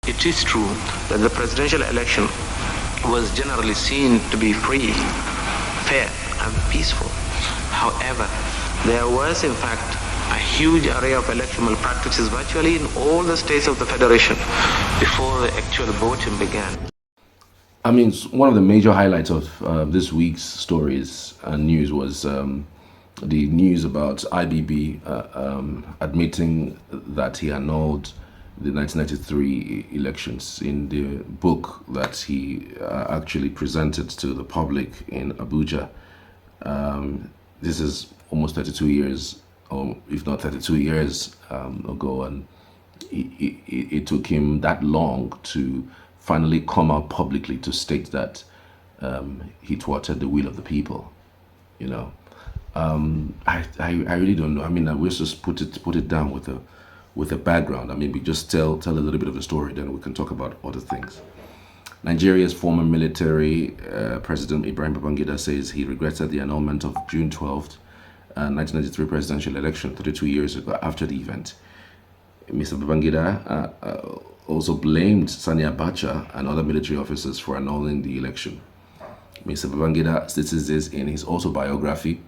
It is true that the presidential election was generally seen to be free, fair, and peaceful. However, there was in fact a huge array of election malpractices virtually in all the states of the Federation before the actual voting began. I mean, one of the major highlights of this week's stories and news was the news about IBB admitting that he annulled the 1993 elections in the book that he actually presented to the public in Abuja. This is almost 32 years, or if not 32 years ago, and it took him that long to finally come out publicly to state that he thwarted the will of the people. You know, I really don't know. I mean, I wish just put it down with a background. I mean, we just tell a little bit of the story, then we can talk about other things. Nigeria's former military president Ibrahim Babangida says he regretted the annulment of June 12th, 1993 presidential election 32 years ago after the event. Mr. Babangida also blamed Sani Abacha and other military officers for annulling the election. Mr. Babangida states this in his autobiography,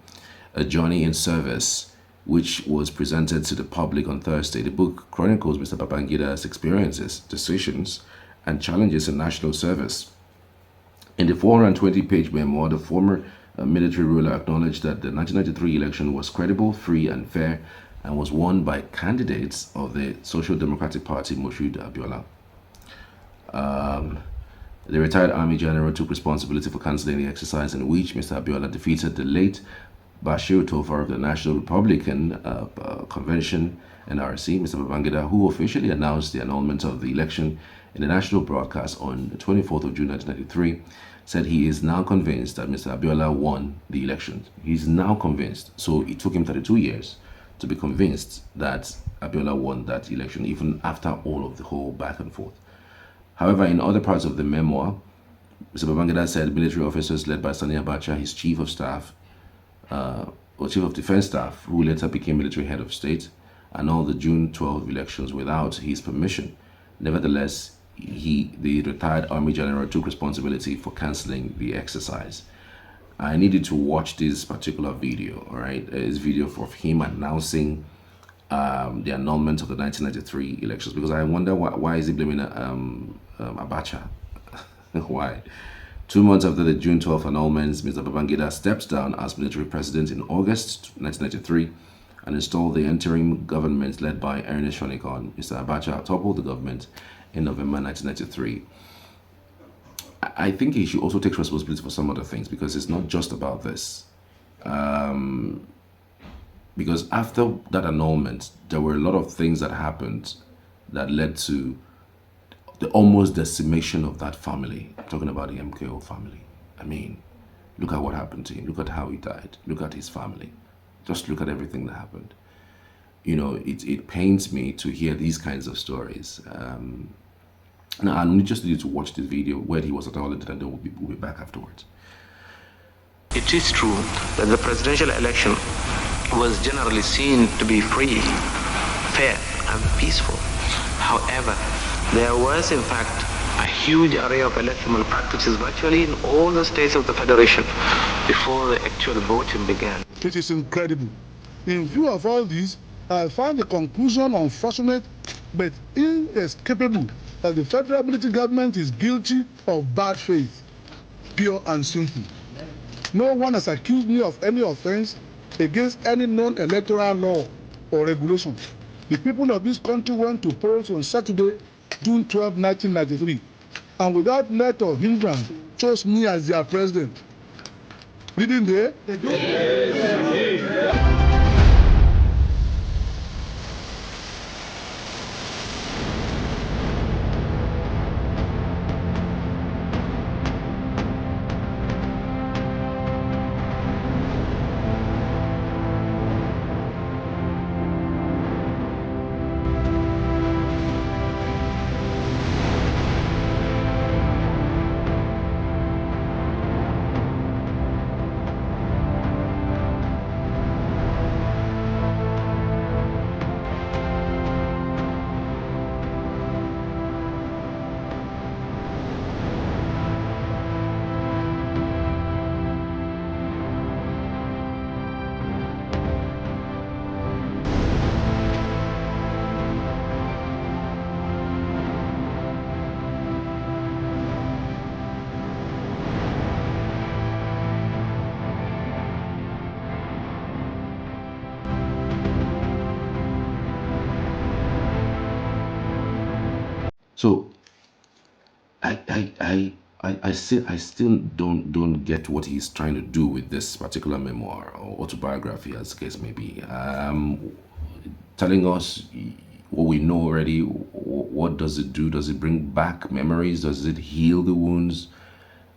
A Journey in Service, which was presented to the public on Thursday. The book chronicles Mr. Babangida's experiences, decisions, and challenges in national service. In the 420-page memoir, the former military ruler acknowledged that the 1993 election was credible, free, and fair, and was won by candidates of the Social Democratic Party, MKO Abiola. The retired Army General took responsibility for cancelling the exercise in which Mr. Abiola defeated the late Bashir Tofa of the National Republican Convention, NRC, Mr. Babangida, who officially announced the annulment of the election in the national broadcast on the 24th of June 1993, said he is now convinced that Mr. Abiola won the election. He's now convinced. So it took him 32 years to be convinced that Abiola won that election, even after all of the whole back and forth. However, in other parts of the memoir, Mr. Babangida said military officers led by Sani Abacha, his chief of staff, or chief of defense staff, who later became military head of state, annulled the June 12 elections without his permission. Nevertheless, the retired Army General, took responsibility for cancelling the exercise. I needed to watch this particular video, all right? It's video of him announcing the annulment of the 1993 elections, because I wonder why is he blaming Abacha? Why? 2 months after the June 12 annulments, Mr. Babangida steps down as military president in August 1993 and installed the interim government led by Ernest Shonikon. Mr. Abacha toppled the government in November 1993. I think he should also take responsibility for some other things, because it's not just about this. Because after that annulment, there were a lot of things that happened that led to the almost decimation of that family. I'm talking about the MKO family. I mean, look at what happened to him. Look at how he died. Look at his family. Just look at everything that happened. You know, it pains me to hear these kinds of stories. Now, I need just you to watch this video where he was announced, and then we'll be back afterwards. It is true that the presidential election was generally seen to be free, fair, and peaceful. However, there was in fact a huge array of election malpractices virtually in all the states of the Federation before the actual voting began. It is incredible. In view of all this, I find the conclusion unfortunate but inescapable that the federal military government is guilty of bad faith, pure and simple. No one has accused me of any offense against any non-electoral law or regulation. The people of this country went to polls on Saturday, June 12, 1993, and without let or hindrance chose me as their president. Didn't they? Yes. So I still don't get what he's trying to do with this particular memoir or autobiography, as the case may be. Telling us what we know already. What does it do? Does it bring back memories? Does it heal the wounds?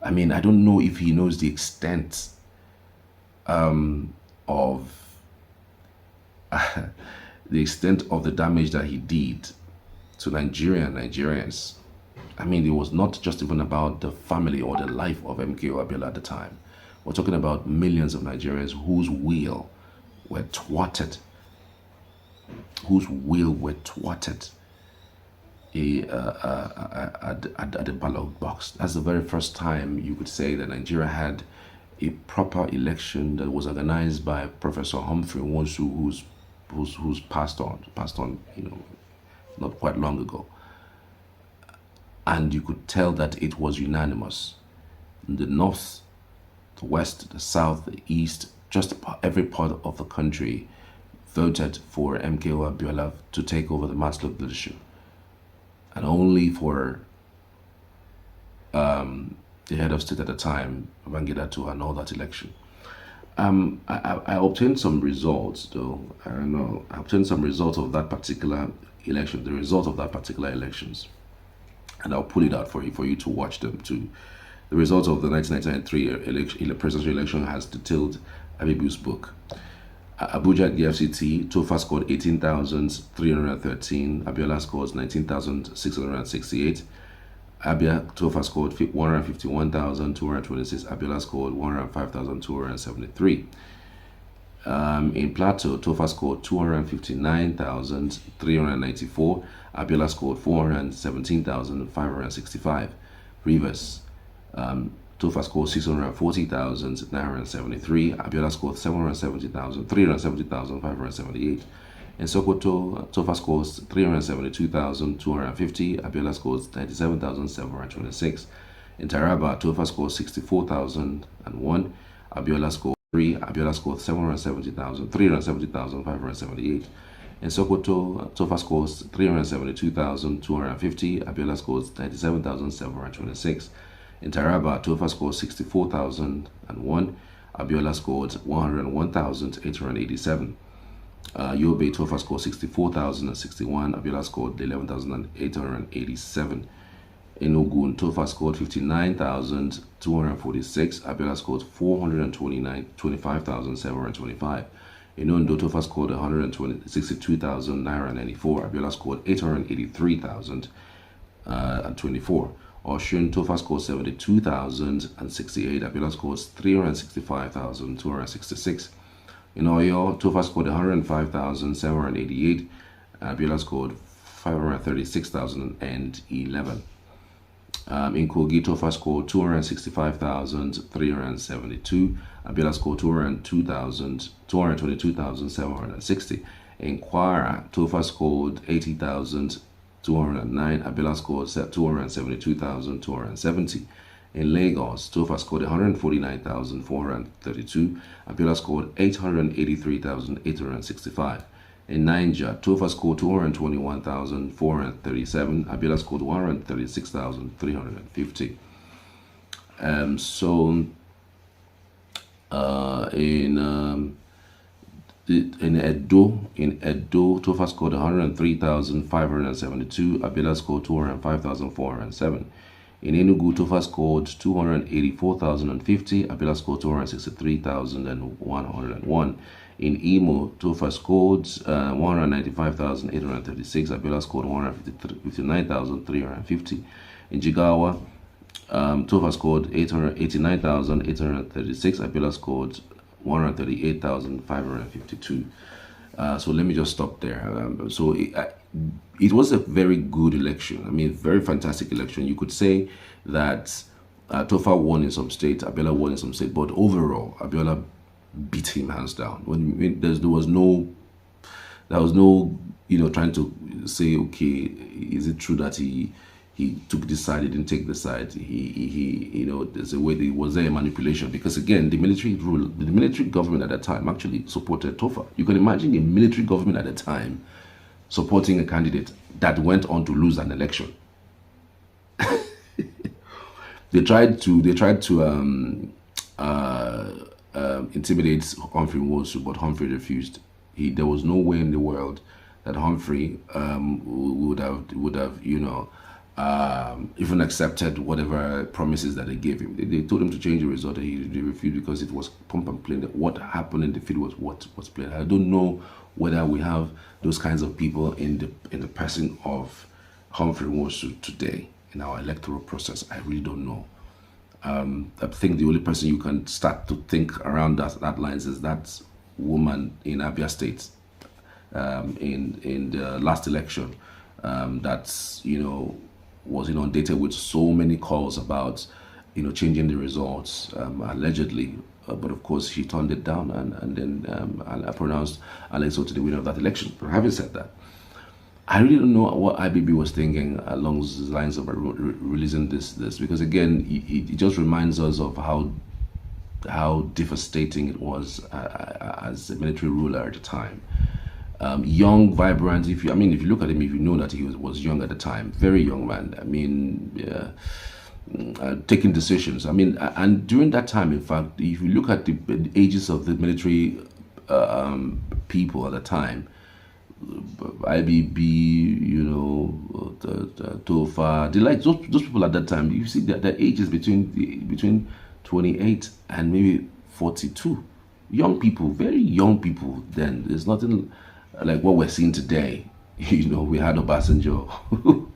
I mean, I don't know if he knows the extent of the damage that he did to Nigerians. I mean, it was not just even about the family or the life of MKO Abiola at the time. We're talking about millions of Nigerians whose will were thwarted, at the ballot box. That's the very first time you could say that Nigeria had a proper election that was organized by Professor Humphrey Wonsu, who's passed on, not quite long ago. And you could tell that it was unanimous. In the north, the west, the south, the east, just about every part of the country voted for MKO Abiola to take over the mantle of leadership. And only for the head of state at the time, Babangida, to annul that election. I obtained some results, though. I don't know. I obtained some results of that particular election, the results of that particular elections. And I'll pull it out for you to watch them too. The results of the 1993 presidential election has detailed IBB's book. Abuja at the FCT, Tofa scored 18,313, Abiola scores 19,668. Abia, Tofa scored 151,226, Abiola scored 105,273. In Plateau, Tofa scored 259,394, Abiola scored 417,565. Rivers, Tofa scored 640,973, Abiola scored 370,578. In Sokoto, Tofa scores 372,250, Abiola scores 97,726. In Taraba, Tofa scores 64,001, Abiola scored 3, Abiola scored 370,578. In Sokoto, Tofa scores 372,250, Abiola scores 97,726. In Taraba, Tofa scored 64,001, Abiola scored 101,887. Yobe, Tofa scored 64,061, Abiola scored 11,887. In Ogun, Tofa scored 59,246, Abiola scored 25,725. In Ondo, Tofa scored 162,994, Abiola scored 883,024. Oshun, Tofa scored 72,068, Abiola scores 365,266. In Oyo, Tofa scored 105,788, Abiola scored 536,011. In Kogi, Tofa scored 265,372, Abiola scored 222,760. In Kwara, Tofa scored 80,209, Abiola scored 272,270. In Lagos, Tofa scored 149,432, Abiola scored 883,865. In Niger, Tofa scored 221,437, Abiola scored 136,350. In Edo, Tofa scored 103,572, Abiola scored 205,407. In Enugu, Tofa scored 284,050, Abiola scored 263,101. In Imo, Tofa scored 195,836, Abiola scored 159,350. In Jigawa, Tofa scored 89,836, Abiola scored 138,552. So let me just stop there. It was a very good election. I mean, very fantastic election. You could say that Tofa won in some states, Abiola won in some states, but overall, Abiola beat him hands down. There was no, trying to say, okay, is it true that he took this side, he didn't take the side, there's a way was there a manipulation, because again, the military government at that time actually supported Tofa. You can imagine a military government at the time supporting a candidate that went on to lose an election. They tried to intimidate Humphrey Nwosu, but Humphrey refused. There was no way in the world that Humphrey would have even accepted whatever promises that they gave him. They told him to change the result, and he refused because it was pump and play. What happened in the field was what was played. I don't know whether we have those kinds of people in the person of Humphrey Nwosu today in our electoral process. I really don't know. I think the only person you can start to think around that lines is that woman in Abia State in the last election that's was inundated with so many calls about changing the results allegedly, but of course she turned it down and then I pronounced Alex Otti the winner of that election. But having said that, I really don't know what IBB was thinking along the lines of releasing this because again it just reminds us of how devastating it was as a military ruler at the time. Young, vibrant. If you look at him, if you know that he was young at the time, very young man. Taking decisions. And during that time, in fact, if you look at the ages of the military people at the time, IBB, Tofa, those people at that time, you see that their ages between 28 and maybe 42. Young people, very young people then. There's nothing like what we're seeing today. We had Obasanjo, who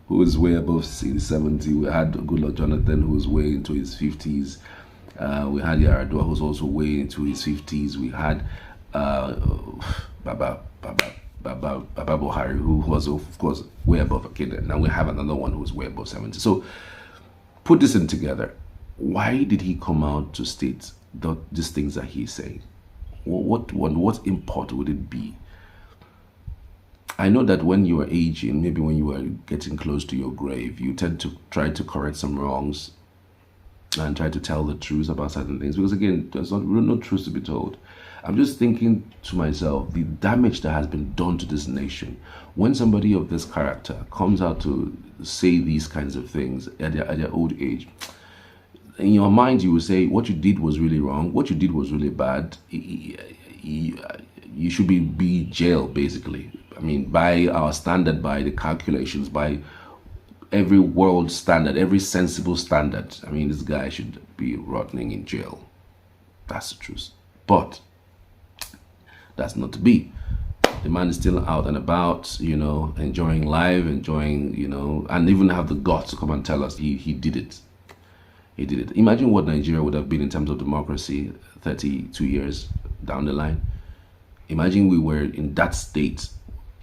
was way above 70. We had Goodluck Jonathan, who was way into his 50s. We had Yaradua, who's also way into his 50s. We had Baba Buhari, who was, of course, way above a kid. Now we have another one who's way above 70. So put this in together. Why did he come out to state these things that he's saying? What import would it be? I know that when you are aging, maybe when you are getting close to your grave, you tend to try to correct some wrongs and try to tell the truth about certain things. Because again, there's no truth to be told. I'm just thinking to myself, the damage that has been done to this nation. When somebody of this character comes out to say these kinds of things at their old age, in your mind you will say, what you did was really wrong, what you did was really bad. You should be jailed, basically. By our standard, by the calculations, by every world standard, every sensible standard, this guy should be rotting in jail. That's the truth. But that's not to be. The man is still out and about, enjoying life, and even have the guts to come and tell us he did it. He did it. Imagine what Nigeria would have been in terms of democracy 32 years down the line. Imagine we were in that state,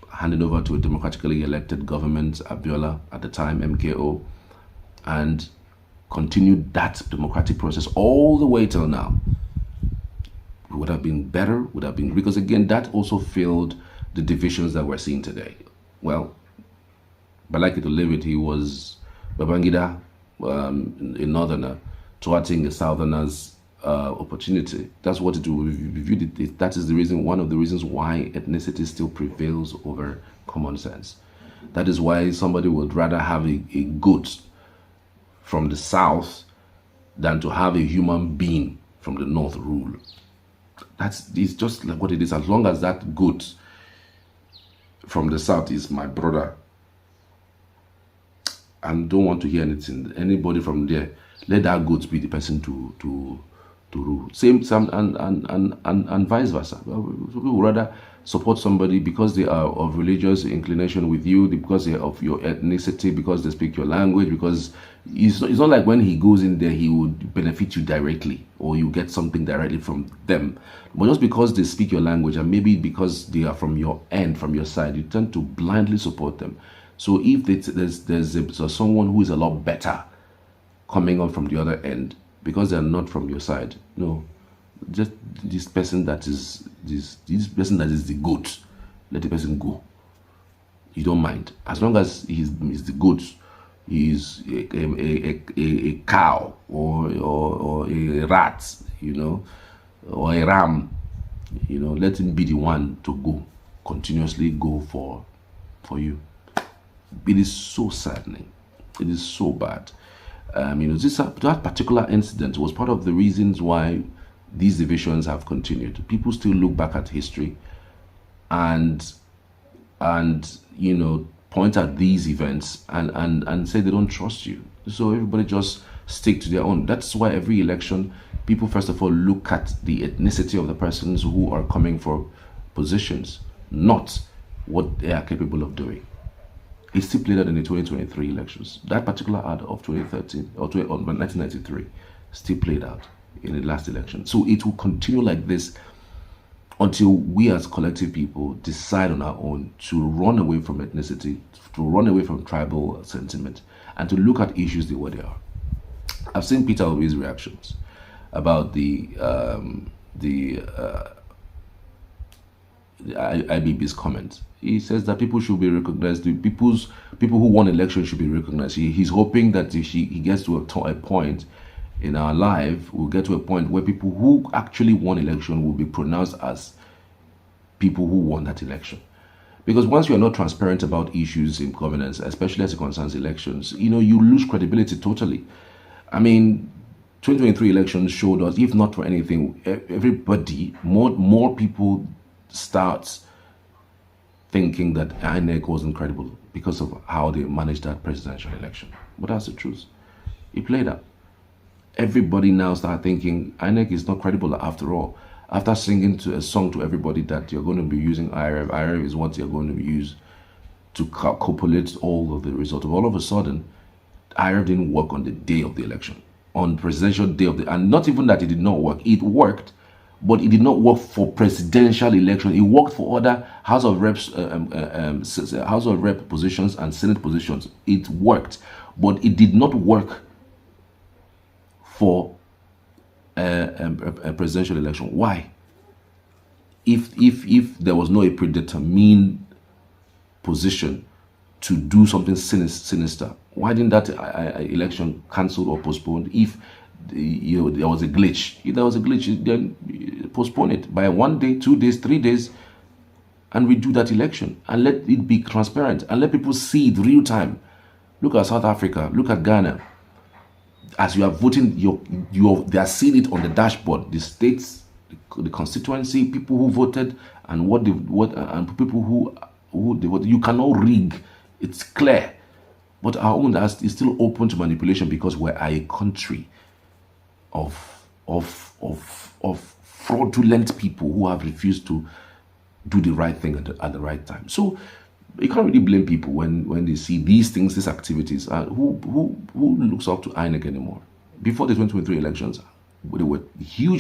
handed over to a democratically elected government, Abiola at the time, MKO, and continued that democratic process all the way till now. It would have been better, because again, that also filled the divisions that we're seeing today. Well, but like it to live it, he was Babangida, a northerner, thwarting a southerner's opportunity. That's what it will. That is the reason, one of the reasons why ethnicity still prevails over common sense. That is why somebody would rather have a goat from the south than to have a human being from the north rule. It's just like what it is. As long as that goat from the south is my brother, and don't want to hear anything, anybody from there, let that goat be the person to rule. Same and vice versa. People would rather support somebody because they are of religious inclination with you, because they are of your ethnicity, because they speak your language, because it's not like when he goes in there he would benefit you directly or you get something directly from them. But just because they speak your language, and maybe because they are from your end, from your side, you tend to blindly support them. So if there's someone who is a lot better coming on from the other end, because they're not from your side, no, just this person that is the goat, let the person go. You don't mind, as long as he's the goat. He's a cow or a rat, or a ram, let him be the one to go, continuously go for you. It is so saddening. It is so bad. That particular incident was part of the reasons why these divisions have continued. People still look back at history and point at these events and say they don't trust you. So everybody just stick to their own. That's why every election, people first of all look at the ethnicity of the persons who are coming for positions, not what they are capable of doing. It still played out in the 2023 elections. That particular ad of 2013 or 1993 still played out in the last election. So it will continue like this until we as collective people decide on our own to run away from ethnicity, to run away from tribal sentiment, and to look at issues the way they are. I've seen Peter Obi's reactions about the IBB's comment. He says that people should be recognized. People who won elections should be recognized. He's hoping that if he gets to a point in our life, we'll get to a point where people who actually won election will be pronounced as people who won that election. Because once you are not transparent about issues in governance, especially as it concerns elections, you lose credibility totally. I mean, 2023 elections showed us, if not for anything, everybody, more people start thinking that INEC wasn't credible because of how they managed that presidential election. But that's the truth. It played out. Everybody now start thinking INEC is not credible after all. After singing a song to everybody that you're going to be using IRF is what you're going to be used to copulate all of the results. All of a sudden, IRF didn't work on the day of the election, on presidential day of the, and not even that it did not work. It worked, but it did not work for presidential election. It worked for other House of Reps, House of Rep positions and Senate positions. It worked, but it did not work for a presidential election. Why? If there was no predetermined position to do something sinister, why didn't that election cancelled or postponed? If there was a glitch, then postpone it by 1 day, 2 days, 3 days, and redo that election and let it be transparent and let people see it real time. Look at South Africa. Look at Ghana. As you are voting, they are seeing it on the dashboard. The states, the constituency, people who voted, and and people who they voted. You cannot rig. It's clear. But our own is still open to manipulation because we're a country of fraudulent people who have refused to do the right thing at the right time. So you can't really blame people when they see these things, these activities. Who looks up to INEC anymore? Before the 2023 elections, there were huge